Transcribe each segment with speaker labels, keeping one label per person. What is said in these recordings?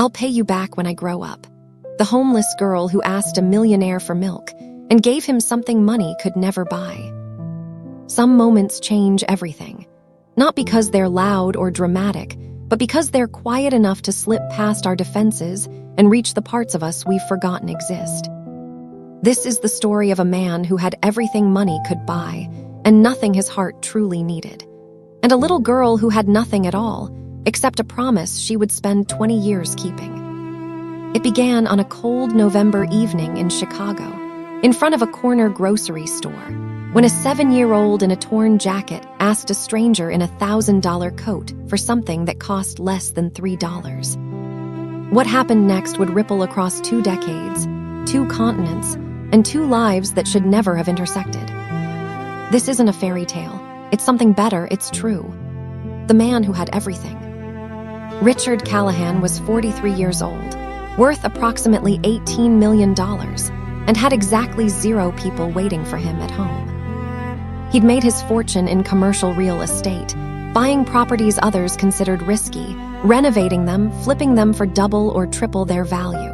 Speaker 1: I'll pay you back when I grow up. The homeless girl who asked a millionaire for milk and gave him something money could never buy. Some moments change everything, not because they're loud or dramatic, but because they're quiet enough to slip past our defenses and reach the parts of us we've forgotten exist. This is the story of a man who had everything money could buy and nothing his heart truly needed, and a little girl who had nothing at all except a promise she would spend 20 years keeping. It began on a cold November evening in Chicago, in front of a corner grocery store, when a 7-year-old in a torn jacket asked a stranger in a $1,000 coat for something that cost less than $3. What happened next would ripple across 2 decades, 2 continents, and 2 lives that should never have intersected. This isn't a fairy tale. It's something better, it's true. The man who had everything. Richard Callahan was 43 years old, worth approximately $18 million, and had exactly 0 people waiting for him at home. He'd made his fortune in commercial real estate, buying properties others considered risky, renovating them, flipping them for double or triple their value.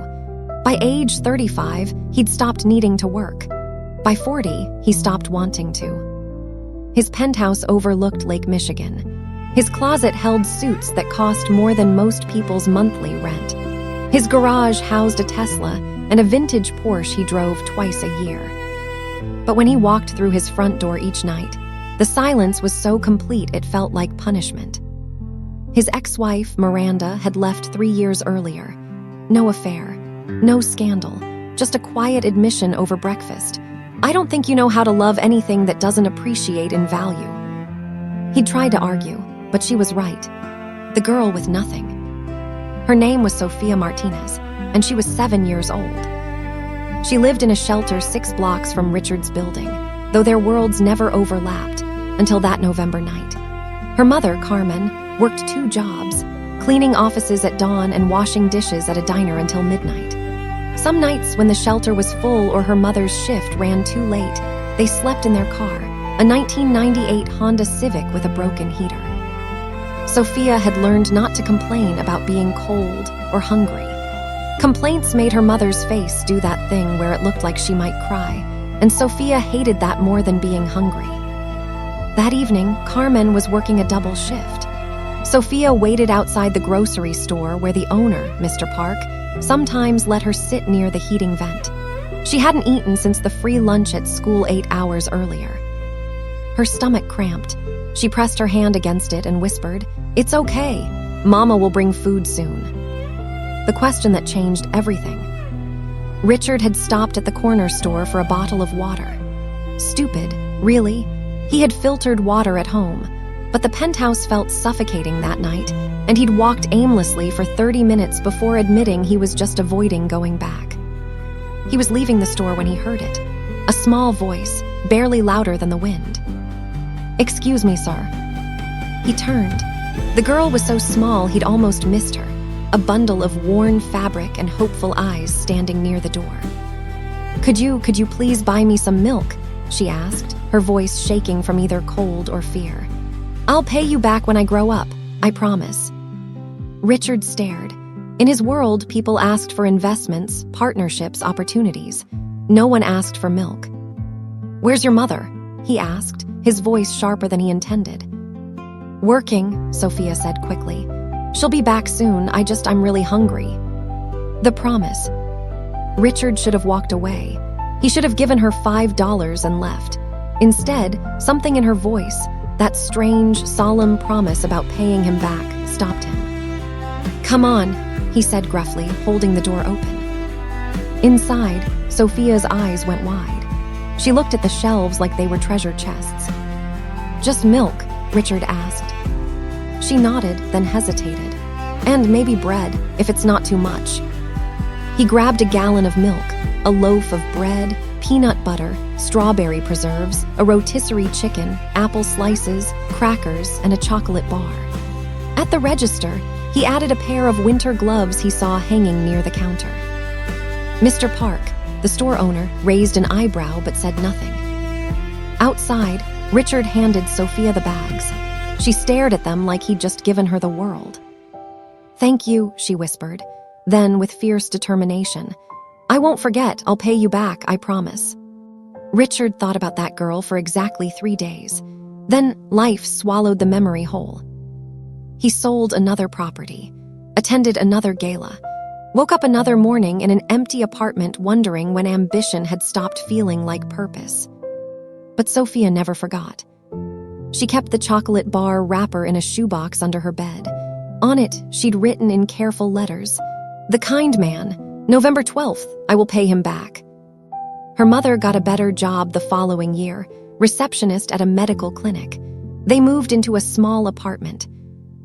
Speaker 1: By age 35, he'd stopped needing to work. By 40, he stopped wanting to. His penthouse overlooked Lake Michigan. His closet held suits that cost more than most people's monthly rent. His garage housed a Tesla and a vintage Porsche he drove twice a year. But when he walked through his front door each night, the silence was so complete it felt like punishment. His ex-wife, Miranda, had left 3 years earlier. No affair, no scandal, just a quiet admission over breakfast. I don't think you know how to love anything that doesn't appreciate in value. He tried to argue, but she was right. The girl with nothing. Her name was Sofia Martinez, and she was 7 years old. She lived in a shelter 6 blocks from Richard's building, though their worlds never overlapped until that November night. Her mother, Carmen, worked 2 jobs, cleaning offices at dawn and washing dishes at a diner until midnight. Some nights when the shelter was full or her mother's shift ran too late, they slept in their car, a 1998 Honda Civic with a broken heater. Sofia had learned not to complain about being cold or hungry. Complaints made her mother's face do that thing where it looked like she might cry, and Sofia hated that more than being hungry. That evening, Carmen was working a double shift. Sofia waited outside the grocery store where the owner, Mr. Park, sometimes let her sit near the heating vent. She hadn't eaten since the free lunch at school 8 hours earlier. Her stomach cramped. She pressed her hand against it and whispered, "It's okay. Mama will bring food soon." The question that changed everything. Richard had stopped at the corner store for a bottle of water. Stupid, really? He had filtered water at home, but the penthouse felt suffocating that night, and he'd walked aimlessly for 30 minutes before admitting he was just avoiding going back. He was leaving the store when he heard it, a small voice, barely louder than the wind. "Excuse me, sir." He turned. The girl was so small he'd almost missed her, a bundle of worn fabric and hopeful eyes standing near the door. Could you please buy me some milk?" she asked, her voice shaking from either cold or fear. "I'll pay you back when I grow up, I promise." Richard stared. In his world, people asked for investments, partnerships, opportunities. No one asked for milk. "Where's your mother?" he asked, his voice sharper than he intended. "Working," Sofia said quickly. "She'll be back soon, I'm really hungry." The promise. Richard should have walked away. He should have given her $5 and left. Instead, something in her voice, that strange, solemn promise about paying him back, stopped him. "Come on," he said gruffly, holding the door open. Inside, Sofia's eyes went wide. She looked at the shelves like they were treasure chests. "Just milk?" Richard asked. She nodded, then hesitated. "And maybe bread, if it's not too much." He grabbed a gallon of milk, a loaf of bread, peanut butter, strawberry preserves, a rotisserie chicken, apple slices, crackers, and a chocolate bar. At the register, he added a pair of winter gloves he saw hanging near the counter. Mr. Park, the store owner, raised an eyebrow but said nothing. Outside, Richard handed Sofia the bags. She stared at them like he'd just given her the world. "Thank you," she whispered. Then, with fierce determination, "I won't forget, I'll pay you back, I promise." Richard thought about that girl for exactly 3 days. Then life swallowed the memory whole. He sold another property, attended another gala, woke up another morning in an empty apartment wondering when ambition had stopped feeling like purpose. But Sofia never forgot. She kept the chocolate bar wrapper in a shoebox under her bed. On it, she'd written in careful letters, "The kind man, November 12th, I will pay him back." Her mother got a better job the following year, receptionist at a medical clinic. They moved into a small apartment.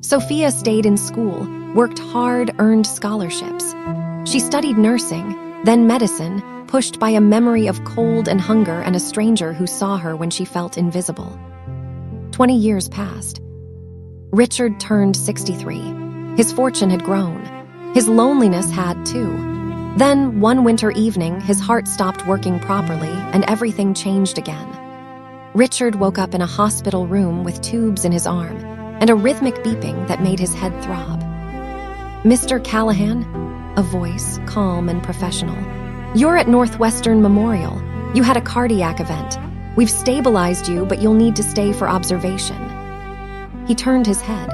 Speaker 1: Sofia stayed in school, worked hard, earned scholarships. She studied nursing, then medicine, pushed by a memory of cold and hunger and a stranger who saw her when she felt invisible. 20 years passed. Richard turned 63. His fortune had grown. His loneliness had too. Then, one winter evening, his heart stopped working properly and everything changed again. Richard woke up in a hospital room with tubes in his arm and a rhythmic beeping that made his head throb. "Mr. Callahan?" A voice, calm and professional. "You're at Northwestern Memorial. You had a cardiac event. We've stabilized you, but you'll need to stay for observation." He turned his head.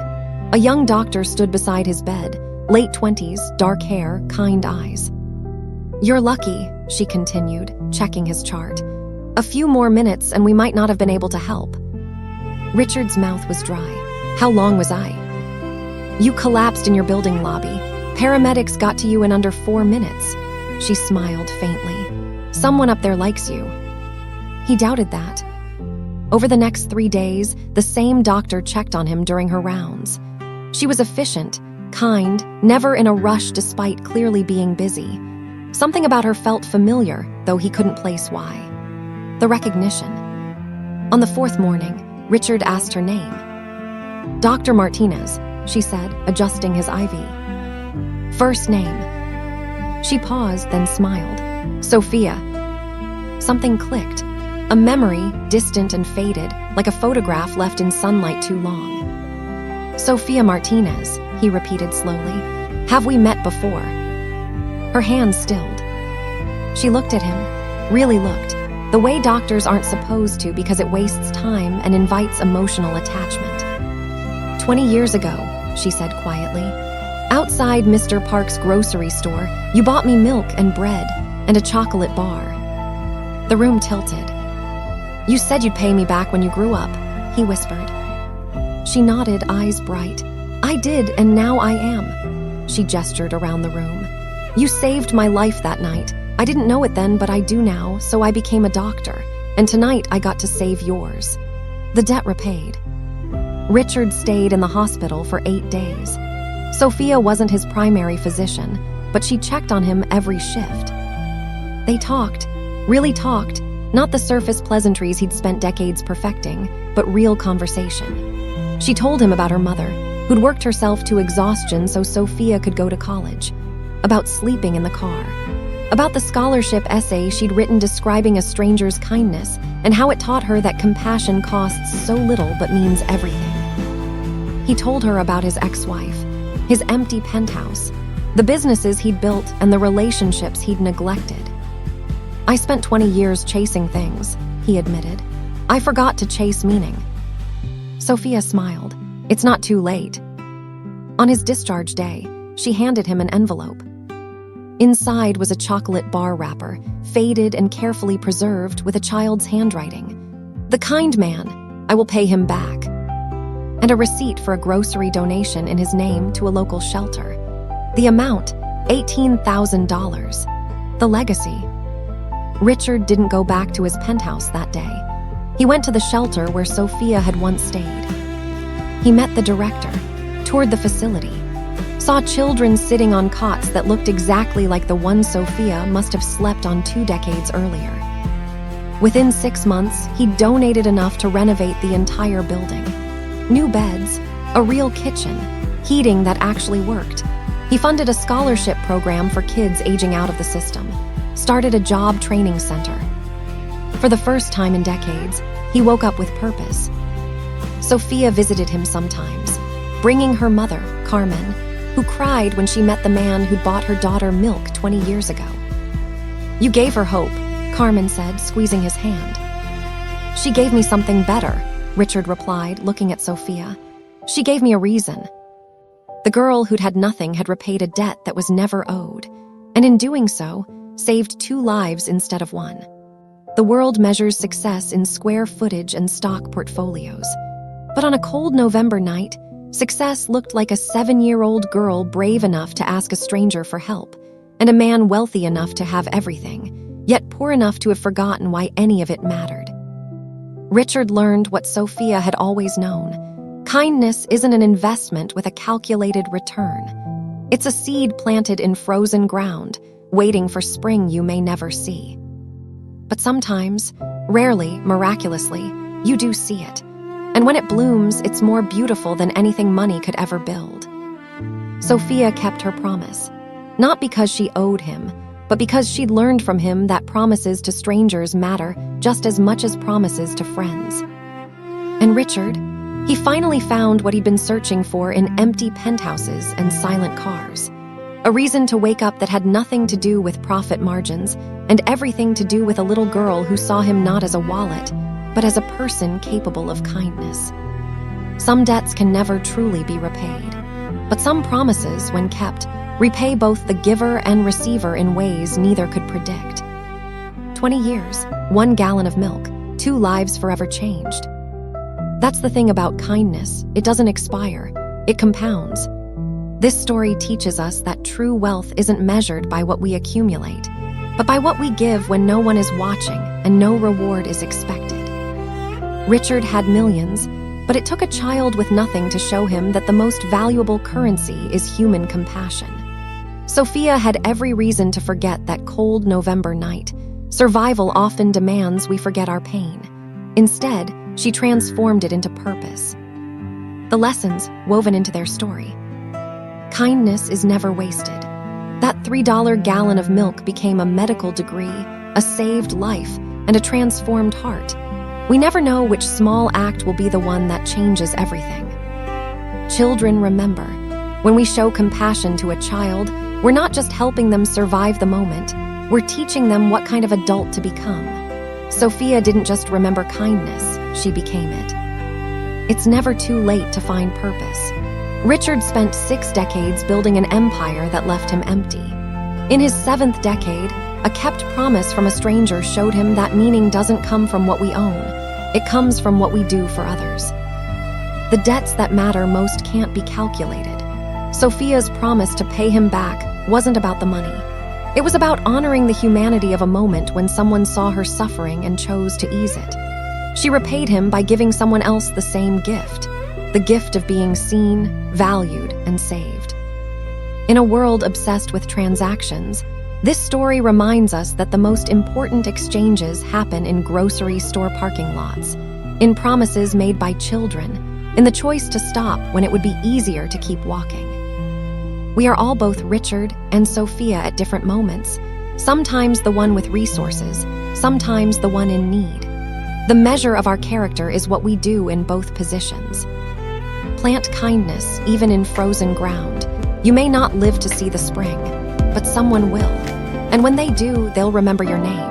Speaker 1: A young doctor stood beside his bed, late 20s, dark hair, kind eyes. "You're lucky," she continued, checking his chart. "A few more minutes and we might not have been able to help." Richard's mouth was dry. "How long was I?" "You collapsed in your building lobby. Paramedics got to you in under 4 minutes." She smiled faintly. "Someone up there likes you." He doubted that. Over the next 3 days, the same doctor checked on him during her rounds. She was efficient, kind, never in a rush despite clearly being busy. Something about her felt familiar, though he couldn't place why. The recognition. On the 4th morning, Richard asked her name. "Dr. Martinez," she said, adjusting his IV. "First name." She paused, then smiled. "Sofia." Something clicked. A memory, distant and faded, like a photograph left in sunlight too long. "Sofia Martinez," he repeated slowly. "Have we met before?" Her hands stilled. She looked at him, really looked, the way doctors aren't supposed to because it wastes time and invites emotional attachment. 20 years ago, she said quietly. "Outside Mr. Park's grocery store, you bought me milk and bread and a chocolate bar." The room tilted. "You said you'd pay me back when you grew up," he whispered. She nodded, eyes bright. "I did, and now I am." She gestured around the room. "You saved my life that night. I didn't know it then, but I do now, so I became a doctor. And tonight I got to save yours." The debt repaid. Richard stayed in the hospital for 8 days. Sofia wasn't his primary physician, but she checked on him every shift. They talked, really talked, not the surface pleasantries he'd spent decades perfecting, but real conversation. She told him about her mother, who'd worked herself to exhaustion so Sofia could go to college, about sleeping in the car, about the scholarship essay she'd written describing a stranger's kindness and how it taught her that compassion costs so little but means everything. He told her about his ex-wife, his empty penthouse, the businesses he'd built and the relationships he'd neglected. "I spent 20 years chasing things," he admitted. "I forgot to chase meaning." Sofia smiled. "It's not too late." On his discharge day, she handed him an envelope. Inside was a chocolate bar wrapper, faded and carefully preserved with a child's handwriting. "The kind man, I will pay him back." And a receipt for a grocery donation in his name to a local shelter. The amount, $18,000. The legacy. Richard didn't go back to his penthouse that day. He went to the shelter where Sofia had once stayed. He met the director, toured the facility, saw children sitting on cots that looked exactly like the one Sofia must have slept on 2 decades earlier. Within 6 months, he donated enough to renovate the entire building. New beds, a real kitchen, heating that actually worked. He funded a scholarship program for kids aging out of the system, started a job training center. For the first time in decades, he woke up with purpose. Sofia visited him sometimes, bringing her mother, Carmen, who who cried when she met the man who'd bought her daughter milk 20 years ago. "You gave her hope," Carmen said, squeezing his hand. "She gave me something better," Richard replied, looking at Sofia. "She gave me a reason." The girl who'd had nothing had repaid a debt that was never owed, and in doing so, saved 2 lives instead of 1. The world measures success in square footage and stock portfolios. But on a cold November night, success looked like a 7-year-old girl brave enough to ask a stranger for help, and a man wealthy enough to have everything, yet poor enough to have forgotten why any of it mattered. Richard learned what Sofia had always known. Kindness isn't an investment with a calculated return. It's a seed planted in frozen ground, waiting for spring you may never see. But sometimes, rarely, miraculously, you do see it. And when it blooms, it's more beautiful than anything money could ever build. Sofia kept her promise, not because she owed him, but because she'd learned from him that promises to strangers matter just as much as promises to friends. And Richard, he finally found what he'd been searching for in empty penthouses and silent cars. A reason to wake up that had nothing to do with profit margins and everything to do with a little girl who saw him not as a wallet, but as a person capable of kindness. Some debts can never truly be repaid, but some promises, when kept, repay both the giver and receiver in ways neither could predict. 20 years, 1 gallon of milk, 2 lives forever changed. That's the thing about kindness. It doesn't expire. It compounds. This story teaches us that true wealth isn't measured by what we accumulate, but by what we give when no one is watching and no reward is expected. Richard had millions, but it took a child with nothing to show him that the most valuable currency is human compassion. Sofia had every reason to forget that cold November night. Survival often demands we forget our pain. Instead, she transformed it into purpose. The lessons woven into their story. Kindness is never wasted. That $3 gallon of milk became a medical degree, a saved life, and a transformed heart. We never know which small act will be the one that changes everything. Children, remember, when we show compassion to a child, we're not just helping them survive the moment, we're teaching them what kind of adult to become. Sofia didn't just remember kindness, she became it. It's never too late to find purpose. Richard spent 6 decades building an empire that left him empty. In his 7th decade, a kept promise from a stranger showed him that meaning doesn't come from what we own. It comes from what we do for others. The debts that matter most can't be calculated. Sofia's promise to pay him back wasn't about the money. It was about honoring the humanity of a moment when someone saw her suffering and chose to ease it. She repaid him by giving someone else the same gift, the gift of being seen, valued, and saved. In a world obsessed with transactions, this story reminds us that the most important exchanges happen in grocery store parking lots, in promises made by children, in the choice to stop when it would be easier to keep walking. We are all both Richard and Sofia at different moments, sometimes the one with resources, sometimes the one in need. The measure of our character is what we do in both positions. Plant kindness even in frozen ground. You may not live to see the spring, but someone will. And when they do, they'll remember your name.